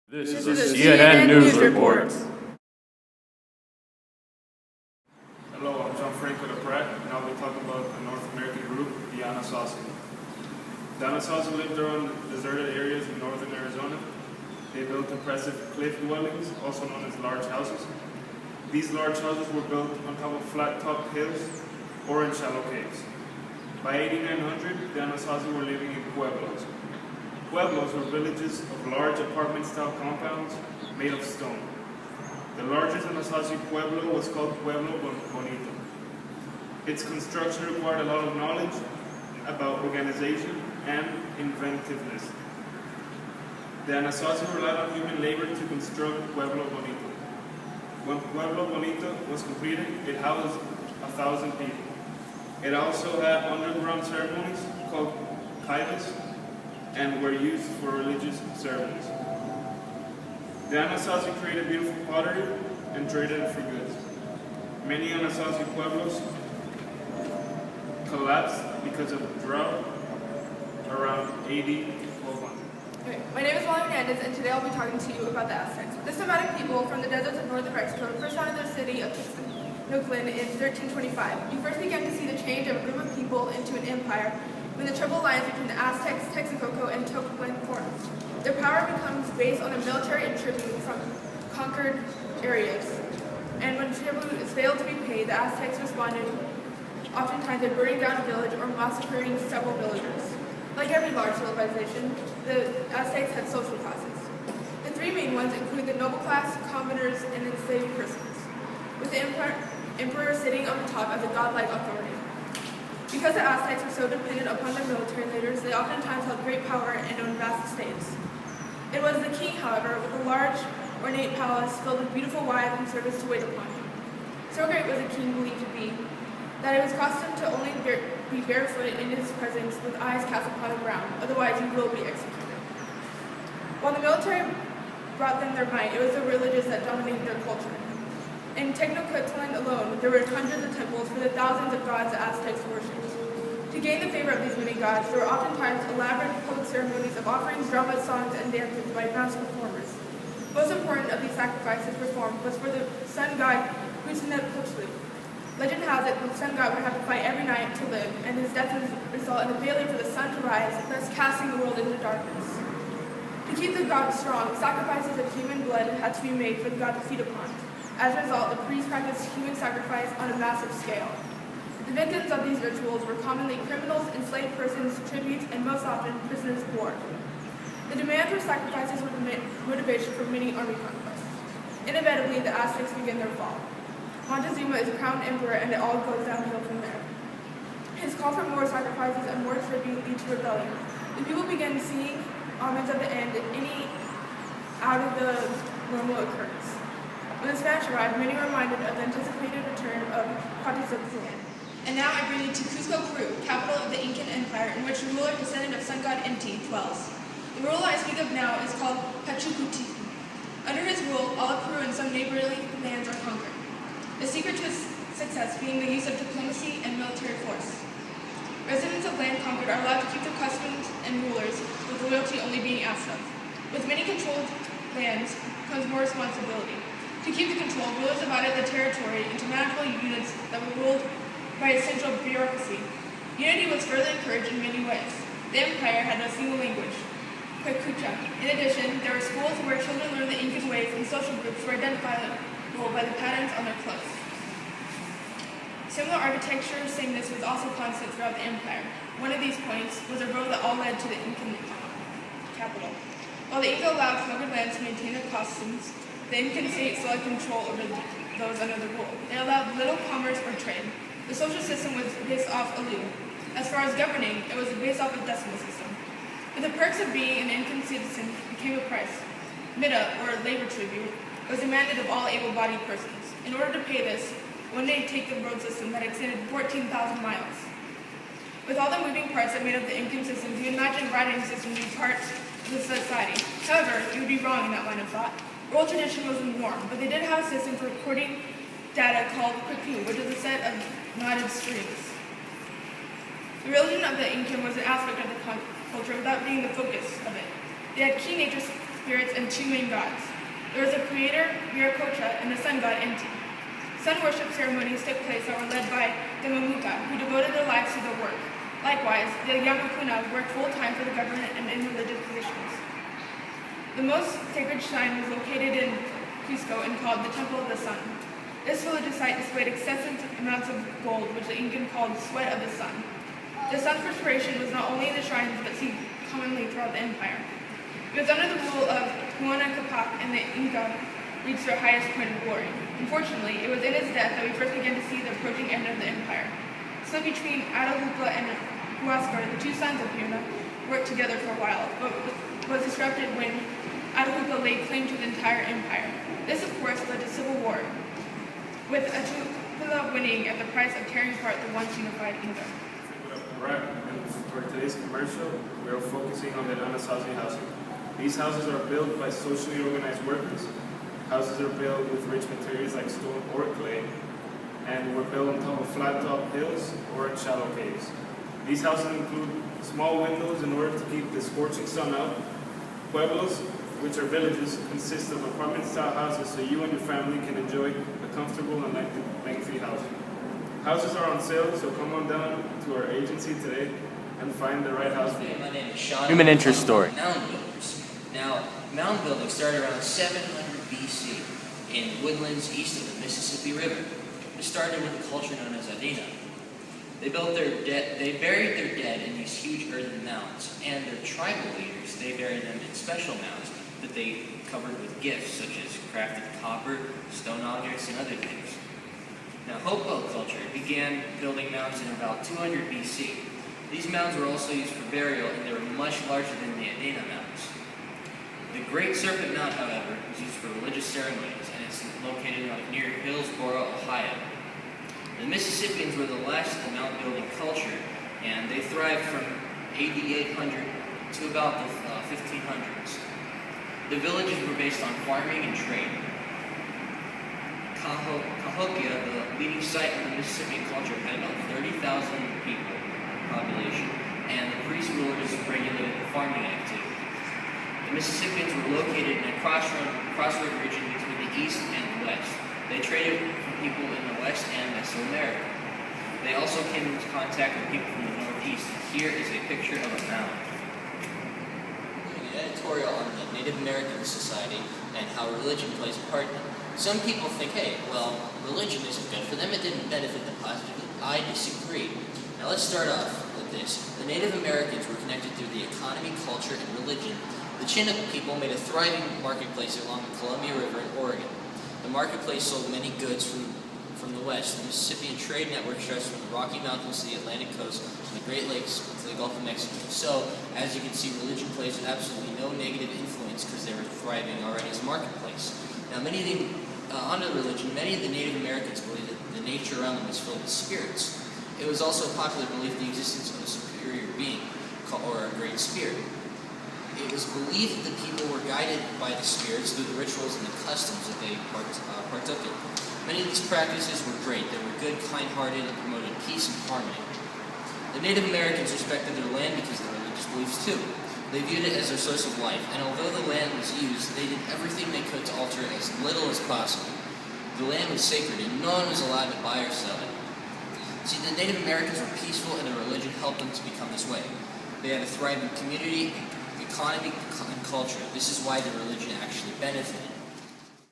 This is a CNN News Report. Hello, I'm John Franco de Pratt, and I'll be talking about the North American group, the Anasazi. The Anasazi lived around deserted areas in northern Arizona. They built impressive cliff dwellings, also known as large houses. These large houses were built on top of flat-topped hills or in shallow caves. By 8900, the Anasazi were living in pueblos. Pueblos were villages of large apartment-style compounds made of stone. The largest Anasazi pueblo was called Pueblo Bonito. Its construction required a lot of knowledge about organization and inventiveness. The Anasazi relied on human labor to construct Pueblo Bonito. When Pueblo Bonito was completed, it housed 1,000 people. It also had underground ceremonies called kaidas and were used for religious ceremonies. The Anasazi created beautiful pottery and traded it for goods. Many Anasazi pueblos collapsed because of drought around AD 1200. Okay, my name is Molly Hernandez, and today I'll be talking to you about the Aztecs. This nomadic people from the deserts of northern Mexico first founded their city of Ch16 in 1325. We first began to see the change of a group of people into an empire when the triple alliance between the Aztecs, Texcoco, and Toltec formed. Their power becomes based on the military and tribute from conquered areas. And when tribute is failed to be paid, the Aztecs responded oftentimes by burning down a village or massacring several villagers. Like every large civilization, the Aztecs had social classes. The three main ones include the noble class, commoners, and enslaved persons, with the emperor sitting on the top as a godlike authority. Because the Aztecs were so dependent upon their military leaders, they oftentimes held great power and owned vast estates. It was the king, however, with a large, ornate palace filled with beautiful wives and servants to wait upon him. So great was the king believed to be, that it was accustomed to only be barefoot in his presence with eyes cast upon the ground, otherwise he will be executed. While the military brought them their might, it was the religious that dominated their culture. In Tenochtitlan alone, there were hundreds of temples for the thousands of gods the Aztecs worshipped. To gain the favor of these many gods, there were oftentimes elaborate public ceremonies of offerings, dramas, songs, and dances by masked performers. Most important of these sacrifices performed was for the sun god Huitzilopochtli. Legend has it that the sun god would have to fight every night to live, and his death would result in a failure for the sun to rise, thus casting the world into darkness. To keep the god strong, sacrifices of human blood had to be made for the god to feed upon. As a result, the priests practiced human sacrifice on a massive scale. The victims of these rituals were commonly criminals, enslaved persons, tributes, and most often prisoners of war. The demand for sacrifices was the motivation for many army conquests. Inevitably, the Aztecs begin their fall. Montezuma is crowned emperor, and it all goes downhill from there. His call for more sacrifices and more tribute lead to rebellion. The people begin seeing omens of the end, any out of the normal occurrence. When the Spanish arrived, many were reminded of the anticipated return of Tenochtitlan. And now I bring you to Cusco, Peru, capital of the Incan Empire, in which the ruler, descendant of sun god Inti, dwells. The ruler I speak of now is called Pachucuti. Under his rule, all of Peru and some neighboring lands are conquered. The secret to his success being the use of diplomacy and military force. Residents of land conquered are allowed to keep their customs and rulers, with loyalty only being asked of. With many controlled lands comes more responsibility. To keep the control, rulers divided the territory into manageable units that were ruled by a central bureaucracy. Unity was further encouraged in many ways. The empire had a single language, Quechua. In addition, there were schools where children learned the Incan ways, and social groups were identifiable by the patterns on their clothes. Similar architecture sameness was also constant throughout the empire. One of these points was a road that all led to the Incan capital. While the Inca allowed conquered lands to maintain their customs, the Incan state still had control over those under the rule. It allowed little commerce or trade. The social system was based off Alu. As far as governing, it was based off a decimal system. But the perks of being an Incan citizen became a price. Mida, or labor tribute, was demanded of all able-bodied persons. In order to pay this, one day take the road system that extended 14,000 miles. With all the moving parts that made up the Incan system, you imagine riding system to be part of the society. However, you would be wrong in that line of thought. Oral tradition was the norm, but they did have a system for recording data called Quicu, which is a set of knotted strings. The religion of the Incan was an aspect of the culture without being the focus of it. They had key nature spirits and two main gods. There was a creator, Viracocha, and the sun god, Inti. Sun worship ceremonies took place that were led by the Mamuka, who devoted their lives to their work. Likewise, the Yamakuna worked full-time for the government and in religious positions. The most sacred shrine was located in Cusco and called the Temple of the Sun. This religious site displayed excessive amounts of gold, which the Incan called the sweat of the sun. The sun's perspiration was not only in the shrines, but seen commonly throughout the empire. It was under the rule of Huayna Capac, and the Inca reached their highest point of glory. Unfortunately, it was in his death that we first began to see the approaching end of the empire. So between Atahualpa and Huáscar, the two sons of Huayna, worked together for a while, but was disrupted when Atahualpa laid claim to the entire empire. This, of course, led to civil war, with Atahualpa winning at the price of tearing apart the once unified Inca. Right, and for today's commercial, we are focusing on the Anasazi housing. These houses are built by socially organized workers. Houses are built with rich materials like stone or clay, and were built on top of flat-top hills or in shallow caves. These houses include small windows in order to keep the scorching sun out. Pueblos, which are villages, consist of apartment-style houses so you and your family can enjoy a comfortable and lengthy housing. Houses are on sale, so come on down to our agency today and find the right house for you. My name is Sean. Human interest story. Mound builders. Now, mound building started around 700 BC in woodlands east of the Mississippi River. It started with a culture known as Adena. They buried their dead in these huge earthen mounds, and their tribal leaders, they buried them in special mounds that they covered with gifts such as crafted copper, stone objects, and other things. Now, Hopewell culture began building mounds in about 200 BC. These mounds were also used for burial, and they were much larger than the Adena mounds. The Great Serpent Mount, however, was used for religious ceremonies, and it's located near Hillsboro, Ohio. The Mississippians were the last of the mound building culture, and they thrived from AD 800 to about the 1500s. The villages were based on farming and trade. Cahokia, the leading site of the Mississippian culture, had about 30,000 people population, and the priest rulers regulated the farming activity. The Mississippians were located in a crossroad region between the east and the west. They traded from people in the west and Mesoamerica. They also came into contact with people from the northeast. Here is a picture of a mound. An editorial on the Native American Society and how religion plays a part in it. Some people think, hey, well, religion isn't good for them. It didn't benefit them positively. I disagree. Now let's start off with this. The Native Americans were connected through the economy, culture, and religion. The Chinook people made a thriving marketplace along the Columbia River in Oregon. The marketplace sold many goods from the west. The Mississippian trade network stretched from the Rocky Mountains to the Atlantic coast, from the Great Lakes to the Gulf of Mexico. So, as you can see, religion plays absolutely no negative influence because they were thriving already as a marketplace. Now, on to religion, many of the Native Americans believed that the nature around them was filled with spirits. It was also a popular belief in the existence of a superior being, or a great spirit. It was believed that the people were guided by the spirits through the rituals and the customs that they partook in. Many of these practices were great. They were good, kind-hearted, and promoted peace and harmony. The Native Americans respected their land because of their religious beliefs too. They viewed it as their source of life, and although the land was used, they did everything they could to alter it as little as possible. The land was sacred, and no one was allowed to buy or sell it. See, the Native Americans were peaceful, and their religion helped them to become this way. They had a thriving community, economy, and culture. This is why their religion actually benefited.